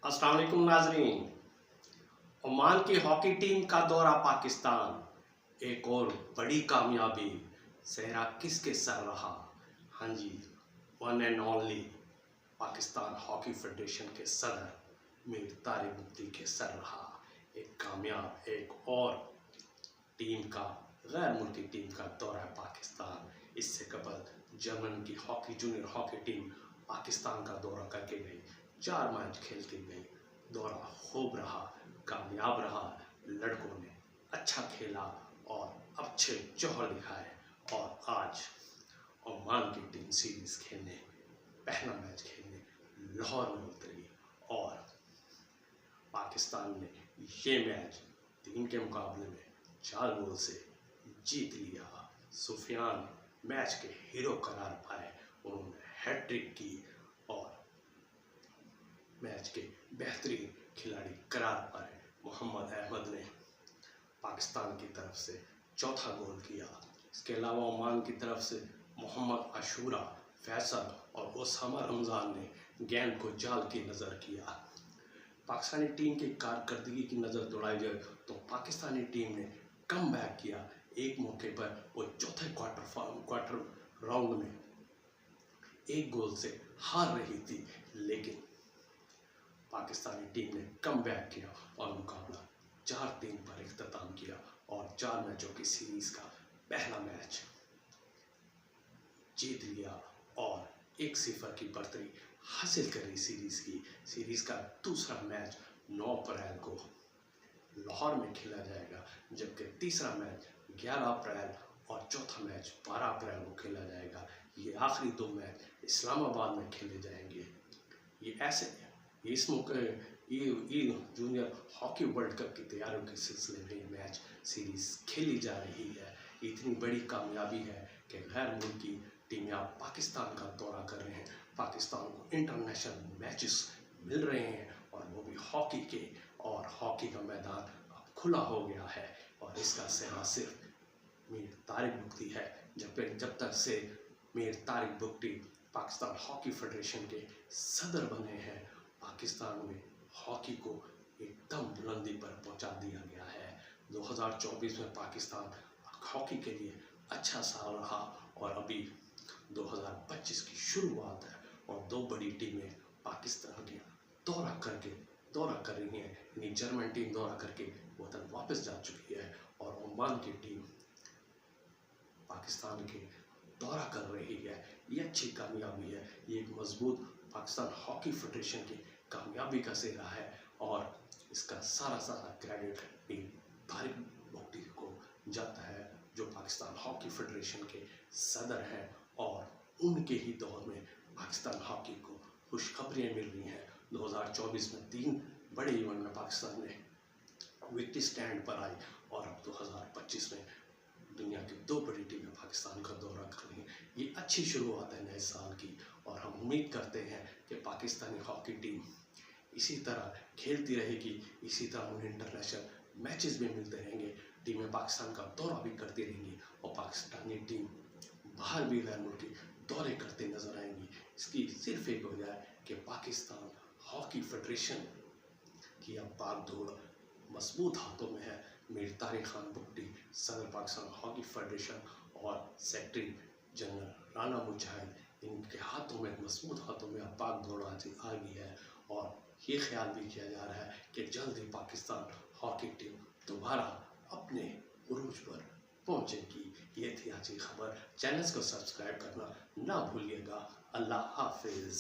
अस्सलाम वालेकुम नाजरीन। ओमान की हॉकी टीम का दौरा पाकिस्तान, एक और बड़ी कामयाबी। सेहरा किसके सर रहा? हाँ जी, one and only Pakistan hockey federation के सदर मीर तारिक मुफ्ती के सर रहा। एक कामयाब एक और टीम का, गैर मुल्की टीम का दौरा पाकिस्तान। इससे कबल जर्मन की hockey junior hockey team Pakistan का दौरा करके गई, 4 मैच खेल के गई। दौरा खूब रहा, कामयाब रहा, लड़कों ने अच्छा खेला और अच्छे जौहर दिखाए। और आज ओमान की टीम सीरीज खेलने, पहला मैच खेलने लाहौर में उतरी और पाकिस्तान ने ये मैच 3 के मुकाबले में 4 गोल से जीत लिया। सुफियान मैच के हीरो करार पाए, उन्होंने हैट्रिक की और मैच के बेहतरीन खिलाड़ी करार पाए। मोहम्मद अहमद ने पाकिस्तान की तरफ से चौथा गोल किया। इसके अलावा ओमान की तरफ से मोहम्मद अशूरा, फैसल और ओसामा रमज़ान ने गेंद को जाल की नज़र किया। पाकिस्तानी टीम की कारकर्दगी की नज़र दौड़ाई जाए तो पाकिस्तानी टीम ने कम बैक किया। एक मौके पर वो चौथे क्वार्टर राउंड में 1 गोल से हार रही थी, लेकिन पाकिस्तानी टीम ने कम बैक किया और मुकाबला 4-3 पर इख्तिताम किया और 4 मैचों की सीरीज का पहला मैच जीत लिया और 1-0 की बढ़तरी हासिल करी सीरीज की। सीरीज का दूसरा मैच 9 अप्रैल को लाहौर में खेला जाएगा, जबकि तीसरा मैच 11 अप्रैल और चौथा मैच 12 अप्रैल को खेला जाएगा। ये आखिरी 2 मैच इस्लामाबाद में खेले जाएंगे। ये ऐसे इस मौके ये जूनियर हॉकी वर्ल्ड कप की तैयारियों के सिलसिले में मैच सीरीज खेली जा रही है। इतनी बड़ी कामयाबी है कि गैर मुल्की टीमें अब पाकिस्तान का दौरा कर रहे हैं, पाकिस्तान को इंटरनेशनल मैचेस मिल रहे हैं और वो भी हॉकी के। और हॉकी का मैदान अब खुला हो गया है और इसका सेवा सिर्फ मीर तारिक मुफ्ती है। जब तक से मीर तारिक मुफ्ती पाकिस्तान हॉकी फेडरेशन के सदर बने हैं, पाकिस्तान में हॉकी को एकदम बुलंदी पर पहुंचा दिया गया है। 2024 में पाकिस्तान हॉकी के लिए अच्छा साल रहा और अभी 2025 की शुरुआत है और 2 बड़ी टीमें पाकिस्तान की दौरा कर रही हैं। यानी जर्मन टीम दौरा करके वतन वापस जा चुकी है और ओमान की टीम पाकिस्तान के दौरा कर रही है। ये अच्छी कामयाबी है, ये एक मजबूत पाकिस्तान हॉकी फेडरेशन की कामयाबी का सेहरा है और इसका सारा क्रेडिट मीर तारिक मुफ्ती को जाता है, जो पाकिस्तान हॉकी फेडरेशन के सदर हैं। और उनके ही दौर में पाकिस्तान हॉकी को खुशखबरियाँ मिल रही हैं। 2024 में 3 बड़े इवेंट में पाकिस्तान ने विक्ट्री स्टैंड पर आई और अब 2025 में दुनिया की 2 बड़ी टीमें पाकिस्तान का दौरा कर रही हैं। ये अच्छी शुरुआत है नए साल की और हम उम्मीद करते हैं कि पाकिस्तानी हॉकी टीम इसी तरह खेलती रहेगी, इसी तरह उन्हें इंटरनेशनल मैचेस भी मिलते रहेंगे, टीमें पाकिस्तान का दौरा भी करती रहेंगी और पाकिस्तानी टीम बाहर भी गैर मुल्की दौरे करते नजर आएंगी। इसकी सिर्फ एक वजह है कि पाकिस्तान हॉकी फेडरेशन की अब बागडोर मजबूत हाथों में है। मीर तारिक खान मुफ्ती, सदर पाकिस्तान हॉकी फेडरेशन और सेक्रेटरी जनरल राना मुजाहिद, इनके हाथों में, मजबूत हाथों में अब बागडोर आ गई है और ये ख्याल भी किया जा रहा है कि जल्द ही पाकिस्तान हॉकी टीम दोबारा अपने उरूज पर पहुंचेगी। ये थी आज की खबर। चैनल को सब्सक्राइब करना ना भूलिएगा। अल्लाह हाफिज़।